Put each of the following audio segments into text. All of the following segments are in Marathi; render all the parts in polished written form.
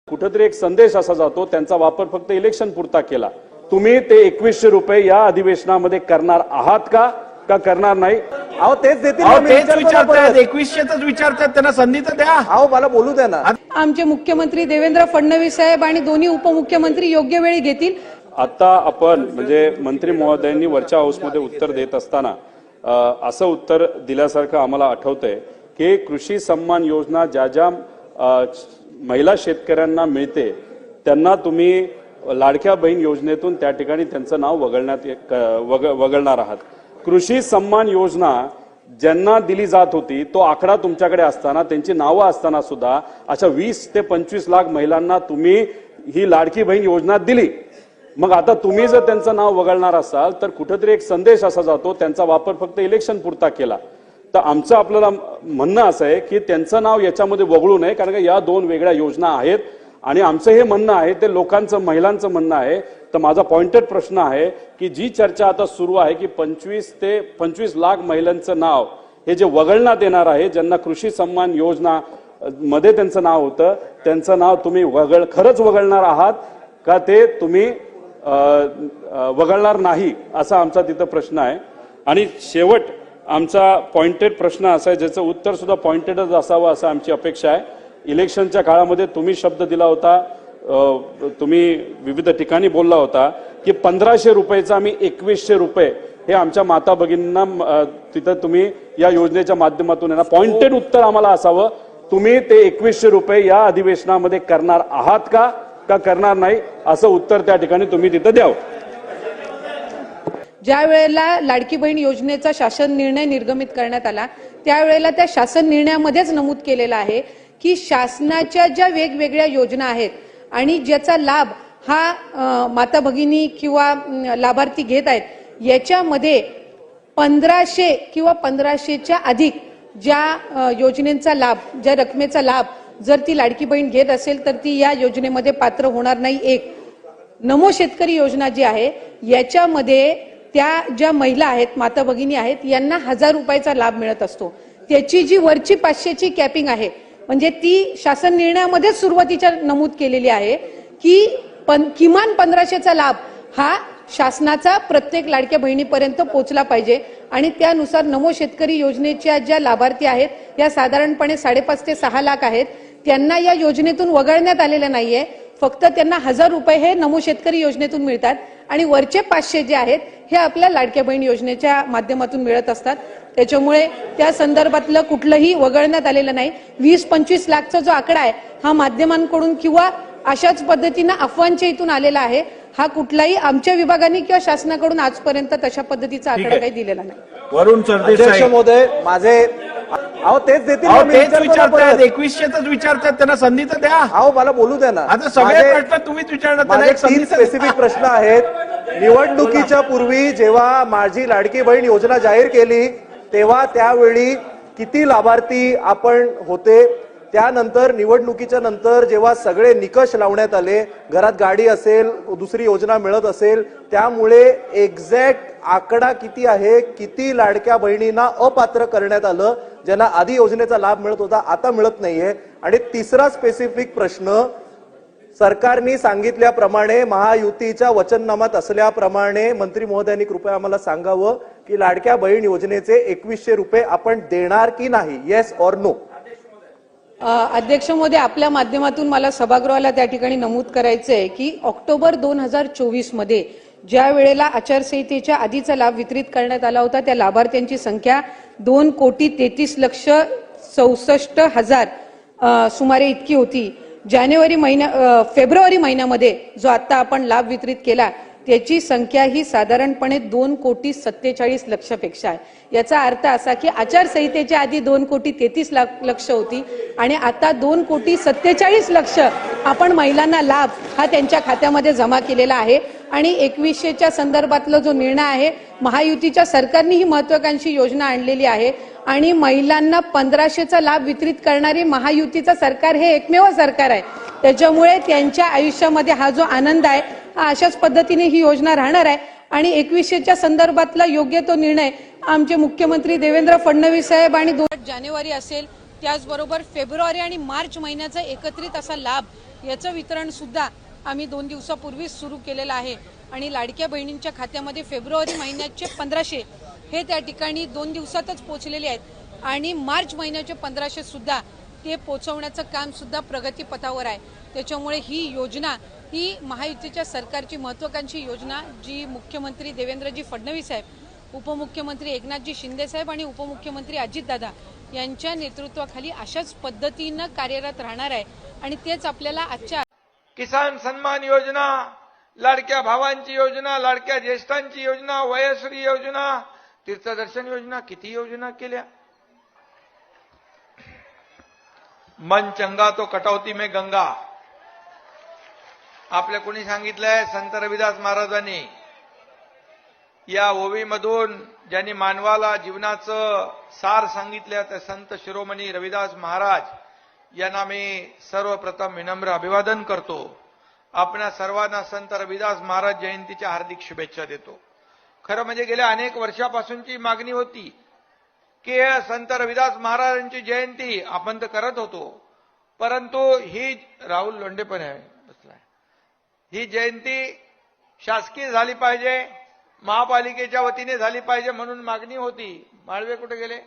कुठेतरी एक संदेश असा जातो, त्यांचा वापर फक्त इलेक्शन पुरता केला। तुम्ही ते 2100 रुपये या अधिवेशनामध्ये करणार आहात का करणार नाही? अहो तेच देतील, तेच विचारतात, 2100च विचारतात, त्यांना संधी तर द्या। अहो मला बोलू द्या ना। आमचे मुख्यमंत्री देवेंद्र फडणवीस साहेब आणि दोन्ही उपमुख्यमंत्री योग्य वेळी घेतील। आता आपण म्हणजे मंत्री महोदयांनी वरच्या हाऊसमध्ये उत्तर देत असताना असं उत्तर दिल्यासारखं आम्हाला आठवतंय की कृषी सन्मान योजना ज्या महिला शेतकऱ्यांना मिळते त्यांना तुम्ही लाडक्या बहीण योजनेतून त्या ठिकाणी त्यांचं नाव वगळणार आहात। कृषी सन्मान योजना ज्यांना दिली जात होती तो आकडा तुमच्याकडे असताना, त्यांची नावं असताना सुद्धा अशा 20 ते 25 लाख महिलांना तुम्ही ही लाडकी बहीण योजना दिली। मग आता तुम्ही जर त्यांचं नाव वगळणार असाल तर कुठेतरी एक संदेश असा जातो, त्यांचा वापर फक्त इलेक्शन पुरता केला। तर आमचं आपल्याला म्हणणं असं आहे की त्यांचं नाव याच्यामध्ये वगळू नये, कारण का या दोन वेगळ्या योजना आहेत आणि आमचं हे म्हणणं आहे ते लोकांचं, महिलांचं म्हणणं आहे। तर माझा पॉइंटेड प्रश्न आहे की जी चर्चा आता सुरू आहे की 25 ते 25 लाख महिलांचं नाव हे जे वगळण्यात येणार आहे, ज्यांना कृषी सन्मान योजना मध्ये त्यांचं नाव होतं, त्यांचं नाव तुम्ही खरंच वगळणार आहात का ते तुम्ही वगळणार नाही, असा आमचा तिथं प्रश्न आहे। आणि शेवट आमचा पॉइंटेड प्रश्न असा आहे ज्याचं उत्तर सुद्धा पॉइंटेडच असावं असं आमची अपेक्षा आहे। इलेक्शनच्या काळामध्ये तुम्ही शब्द दिला होता, तुम्ही विविध ठिकाणी बोलला होता की 1500 रुपयाचा आम्ही 2100 रुपये हे आमच्या माता भगिनींना तिथं तुम्ही या योजनेच्या माध्यमातून येणार। पॉइंटेड उत्तर आम्हाला असावं, तुम्ही ते 2100 रुपये या अधिवेशनामध्ये करणार आहात का करणार नाही, असं उत्तर त्या ठिकाणी तुम्ही तिथं द्यावं। ज्या वेळेला लाडकी बहीण योजनेचा शासन निर्णय निर्गमित करण्यात आला त्यावेळेला त्या शासन निर्णयामध्येच नमूद केलेलं आहे की शासनाच्या ज्या वेगवेगळ्या योजना आहेत आणि ज्याचा लाभ हा माता भगिनी किंवा लाभार्थी घेत आहेत, याच्यामध्ये 1500 किंवा 1500च्या अधिक ज्या योजनेचा लाभ, ज्या रकमेचा लाभ जर ती लाडकी बहीण घेत असेल तर ती या योजनेमध्ये पात्र होणार नाही। एक नमो शेतकरी योजना जी आहे याच्यामध्ये त्या ज्या महिला आहेत, माता भगिनी आहेत, यांना 1000 रुपयाचा लाभ मिळत असतो। त्याची जी वरची 500ची कॅपिंग आहे म्हणजे ती शासन निर्णयामध्ये सुरुवातीच्या नमूद केलेली आहे की किमान 1500चा लाभ हा शासनाचा प्रत्येक लाडक्या बहिणीपर्यंत पोहोचला पाहिजे आणि त्यानुसार नमो शेतकरी योजनेच्या ज्या लाभार्थी आहेत या साधारणपणे 5.5 ते 6 लाख आहेत। त्यांना या योजनेतून वगळण्यात आलेलं नाहीये, फक्त त्यांना 1000 रुपये हे नमो शेतकरी योजनेतून मिळतात आणि वरचे 500 जे आहेत हे आपल्या लाडक्या बहीण योजनेच्या माध्यमातून मिळत असतात। त्याच्यामुळे त्या संदर्भातलं कुठलंही वगळण्यात आलेलं नाही। 20-25 लाखचा जो आकडा आहे हा माध्यमांकडून किंवा अशाच पद्धतीनं अफवांच्या इथून आलेला आहे। हा कुठलाही आमच्या विभागाने किंवा शासनाकडून आजपर्यंत तशा पद्धतीचा आकडा काही दिलेला नाही। वरुण सरदेसाई महोदय माझे, अहो तेच देतील, तेच विचारतात, 2100च विचारतात, त्यांना संधी तर द्या। अहो मला बोलू द्या ना। आता सगळे प्रश्न तुम्हीच विचारणार, त्यांना एक संधी तर स्पेसिफिक प्रश्न आहेत। निवडणुकीच्या पूर्वी जेव्हा माझी लाडकी बहीण योजना जाहीर केली तेव्हा त्यावेळी किती लाभार्थी आपण होते, त्यानंतर निवडणुकीच्या नंतर जेव्हा सगळे निकष लावण्यात आले, घरात गाडी असेल, दुसरी योजना मिळत असेल, त्यामुळे एक्झॅक्ट आकडा किती आहे, किती लाडक्या बहिणींना अपात्र करण्यात आलं ज्यांना आधी योजनेचा लाभ मिळत होता आता मिळत नाहीये। आणि तिसरा स्पेसिफिक प्रश्न, सरकारने सांगितल्याप्रमाणे महायुतीच्या वचननामात असल्याप्रमाणे मंत्री महोदयांनी कृपया आम्हाला सांगावं की लाडक्या बहीण योजनेचे 2100 रुपये आपण देणार की नाही, येस ऑर नो? अध्यक्ष महोदय, आपल्या माध्यमातून मला सभागृहाला त्या ठिकाणी नमूद करायचंय की ऑक्टोबर 2024 मध्ये ज्या वेळेला आचारसंहितेच्या आधीचा लाभ वितरित करण्यात आला होता त्या लाभार्थ्यांची संख्या 2,33,64,000 सुमारे इतकी होती। फेब्रुवारी महिन्यामध्ये जो आता आपण लाभ वितरित केला त्याची संख्या ही साधारणपणे 2,47,00,000 पेक्षा आहे। याचा अर्थ असा की आचारसंहितेच्या आधी 2,33,00,000 होती आणि आता 2,47,00,000 आपण महिलांना लाभ हा त्यांच्या खात्यामध्ये जमा केलेला आहे। आणि 2100च्या संदर्भातला जो निर्णय आहे, महायुतीच्या सरकारने ही महत्त्वाकांक्षी योजना आणलेली आहे आणि महिलांना 1500चा लाभ वितरित करणारे महायुतीचं सरकार हे एकमेव सरकार आहे। त्याच्यामुळे त्यांच्या आयुष्यामध्ये हा जो आनंद आहे हा अशाच पद्धतीने ही योजना राहणार आहे आणि 2100च्या संदर्भातला योग्य तो निर्णय आमचे मुख्यमंत्री देवेंद्र फडणवीस साहेब आणि 2 जानेवारी असेल, त्याचबरोबर फेब्रुवारी आणि मार्च महिन्याचा एकत्रित असा लाभ याचं वितरण सुद्धा आम्ही 2 दिवसापूर्वीच सुरू केलेलं आहे आणि लाडक्या बहिणींच्या खात्यामध्ये फेब्रुवारी महिन्याचे 1500 हे त्या ठिकाणी 2 दिवसातच पोहोचलेले आहेत आणि मार्च महिन्याचे 1500 सुद्धा ते पोहोचवण्याचं काम सुद्धा प्रगतीपथावर आहे। त्याच्यामुळे ही योजना ही महायुतीच्या सरकारची महत्त्वाकांक्षी योजना जी मुख्यमंत्री देवेंद्रजी फडणवीस साहेब, उपमुख्यमंत्री एकनाथजी शिंदे साहेब आणि उपमुख्यमंत्री अजितदादा यांच्या नेतृत्वाखाली अशाच पद्धतीनं कार्यरत राहणार आहे आणि तेच आपल्याला आजच्या किसान सन्मान योजना, लाडक्या भावांची योजना, लाडक्या ज्येष्ठांची योजना, वयश्री योजना, तीर्थदर्शन योजना, किती योजना केल्या। मन चंगा तो कटौती में गंगा आपल्या कोणी सांगितलंय? संत रविदास महाराजांनी। या ओवीमधून ज्यांनी मानवाला जीवनाचं सार सांगितलं ते संत शिरोमणी रविदास महाराज यांना मी सर्वप्रथम विनम्र अभिवादन करतो। आपल्या सर्वांना संत रविदास महाराज जयंतीच्या हार्दिक शुभेच्छा देतो। खरं म्हणजे गेल्या अनेक वर्षापासूनची मागणी होती की संत रविदास महाराजांची जयंती आपण तर करत होतो, परंतु ही राहुल लोंढे पण आहे बसलाय, ही जयंती शासकीय झाली पाहिजे, महापालिकेच्या वतीने झाली पाहिजे म्हणून मागणी होती। माळवे कुठे गेले?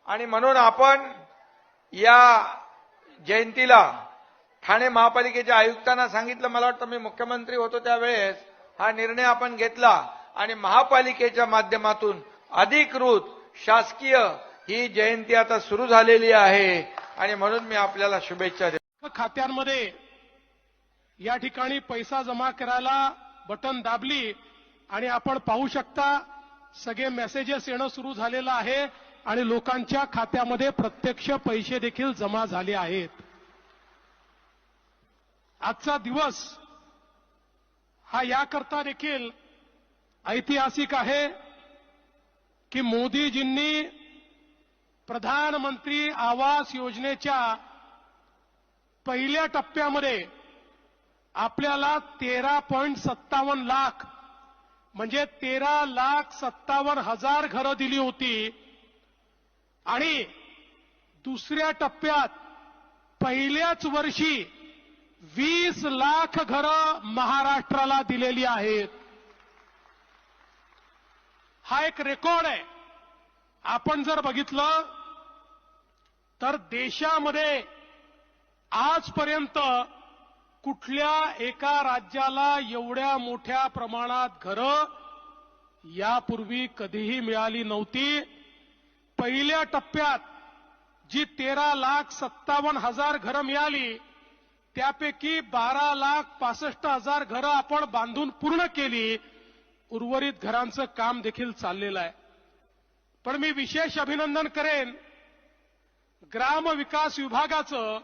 आणि म्हणून आपण या जयंतीला ठाणे महापालिकेच्या आयुक्तांना सांगितलं, मला वाटतं मी मुख्यमंत्री होतो त्यावेळेस हा निर्णय आपण घेतला आणि महापालिकेच्या माध्यमातून अधिकृत शासकीय ही जयंती आता सुरू झालेली आहे आणि म्हणून मी आपल्याला शुभेच्छा देतो। खात्यांमध्ये या ठिकाणी पैसा जमा करायला बटन दाबली आणि आपण पाहू शकता सगळे मेसेजेस येणं सुरू झालेलं आहे आणि लोकांच्या खात्यामध्ये प्रत्यक्ष पैसे देखील जमा झाले आहेत। आजचा दिवस हा याकरता देखील ऐतिहासिक आहे की मोदीजींनी प्रधानमंत्री आवास योजनेच्या पहिल्या टप्प्यामध्ये आपल्याला 13.57 लाख म्हणजे 13,57,000 घरं दिली होती आणि दुसऱ्या टप्प्यात पहिल्याच वर्षी 20 लाख घरं महाराष्ट्राला दिलेली आहेत। हा एक रेकॉर्ड आहे। आपण जर बघितलं तर देशामध्ये आजपर्यंत कुठल्या एका राज्याला एवढ्या मोठ्या प्रमाणात घरं यापूर्वी कधीही मिळाली नव्हती। पहिल्या टप्प्यात जी 13,57,000 घरं मिळाली त्यापैकी 12,65,000 घरं आपण बांधून पूर्ण केली, उर्वरित घरांचं काम देखील चाललेलं आहे। पण मी विशेष अभिनंदन करेन ग्रामविकास विभागाचं।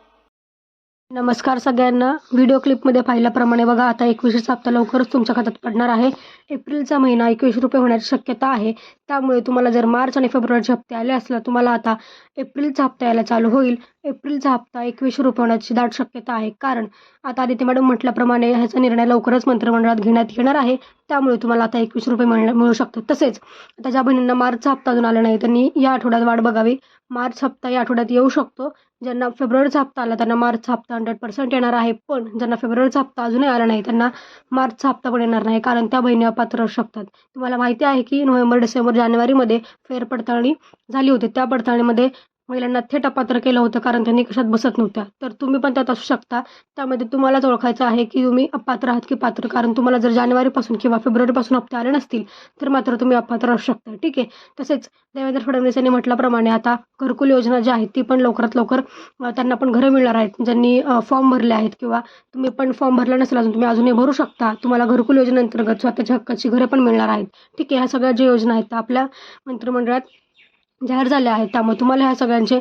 नमस्कार सगळ्यांना। व्हिडिओ क्लिपमध्ये पाहिल्याप्रमाणे बघा आता 21चा हप्ता लवकरच तुमच्या खात्यात पडणार आहे। एप्रिलचा महिना 21 रुपये होण्याची शक्यता आहे, त्यामुळे तुम्हाला जर मार्च आणि फेब्रुवारीचे हप्ते आले असला तुम्हाला आता एप्रिलचा हप्ता यायला चालू होईल। एप्रिलचा हप्ता 21 रुपये होण्याची दाट शक्यता आहे, कारण आता आदित्य मॅडम म्हटल्याप्रमाणे ह्याचा निर्णय लवकरच मंत्रिमंडळात घेण्यात येणार आहे, त्यामुळे तुम्हाला आता 21 रुपये मिळू शकतात। तसेच आता ज्या बहिणींना मार्चचा हप्ता अजून आला नाही त्यांनी या आठवड्यात वाट बघावी। मार्च हप्ता या आठवड्यात येऊ शकतो। ज्यांना फेब्रुवारीचा हप्ता आला त्यांना मार्चचा हप्ता 100% येणार आहे, पण ज्यांना फेब्रुवारीचा हप्ता अजूनही आला नाही त्यांना मार्चचा हप्ता पण येणार नाही, कारण त्या बहिणी अपात्र असू शकतात। तुम्हाला माहिती आहे की नोव्हेंबर, डिसेंबर, जानेवारीमध्ये फेरपडताळणी झाली होती, त्या पडताळणीमध्ये महिलांना थेट अपात्र केलं होतं कारण त्यांनी कशात बसत नव्हत्या। तर तुम्ही पण त्यात असू शकता, त्यामध्ये तुम्हालाच ओळखायचं आहे की तुम्ही अपात्र आहात की पात्र, कारण तुम्हाला जर जानेवारीपासून किंवा फेब्रुवारीपासून हप्ते आले नसतील तर मात्र तुम्ही अपात्र असू शकता। ठीक आहे। तसेच देवेंद्र फडणवीस यांनी म्हटल्याप्रमाणे आता घरकुल योजना जी आहे ती पण लवकरात लवकर त्यांना पण घरं मिळणार आहेत। ज्यांनी फॉर्म भरले आहेत किंवा तुम्ही पण फॉर्म भरला नसेल अजून तुम्ही अजूनही भरू शकता, तुम्हाला घरकुल योजनेअंतर्गत स्वतःच्या हक्काची घरं पण मिळणार आहेत। ठीक आहे। ह्या सगळ्या ज्या योजना आहेत त्या आपल्या मंत्रिमंडळात जाहीर झाले आहेत, त्यामुळे तुम्हाला ह्या सगळ्यांचे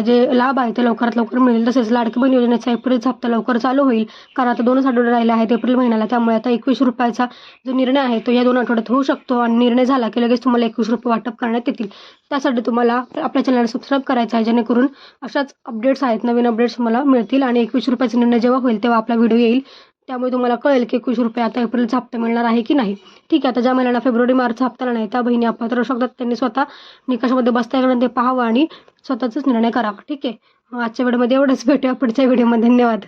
जे लाभ आहे ते लवकरात लवकर मिळेल। तसेच लाडकी बहीण योजनेचा एप्रिलचा हप्ता लवकर चालू होईल, कारण आता 2 आठवडे राहिले आहेत एप्रिल महिन्याला, त्यामुळे आता 21 रुपयाचा जो निर्णय आहे तो या 2 आठवड्यात होऊ शकतो आणि निर्णय झाला की लगेच तुम्हाला 21 रुपये वाटप करण्यात येतील। त्यासाठी तुम्हाला आपल्या चॅनलला सबस्क्राईब करायचं आहे, जेणेकरून अशाच अपडेट्स आहेत, नवीन अपडेट्स मला मिळतील आणि 21 रुपयाचा निर्णय जेव्हा होईल तेव्हा आपला व्हिडिओ येईल, त्यामुळे तुम्हाला कळेल की 21 रुपये आता एप्रिलचा हप्ता मिळणार आहे की नाही। ठीक आहे। आता ज्या महिन्याला फेब्रुवारी, मार्च हप्ता नाही त्या बहिणी अपात्र असू शकतात, त्यांनी स्वतः निकषामध्ये बसता येणार ते पाहावं आणि स्वतःचाच निर्णय करावा। ठीक आहे। आजच्या व्हिडिओमध्ये एवढंच, भेटूया पुढच्या व्हिडिओमध्ये. धन्यवाद.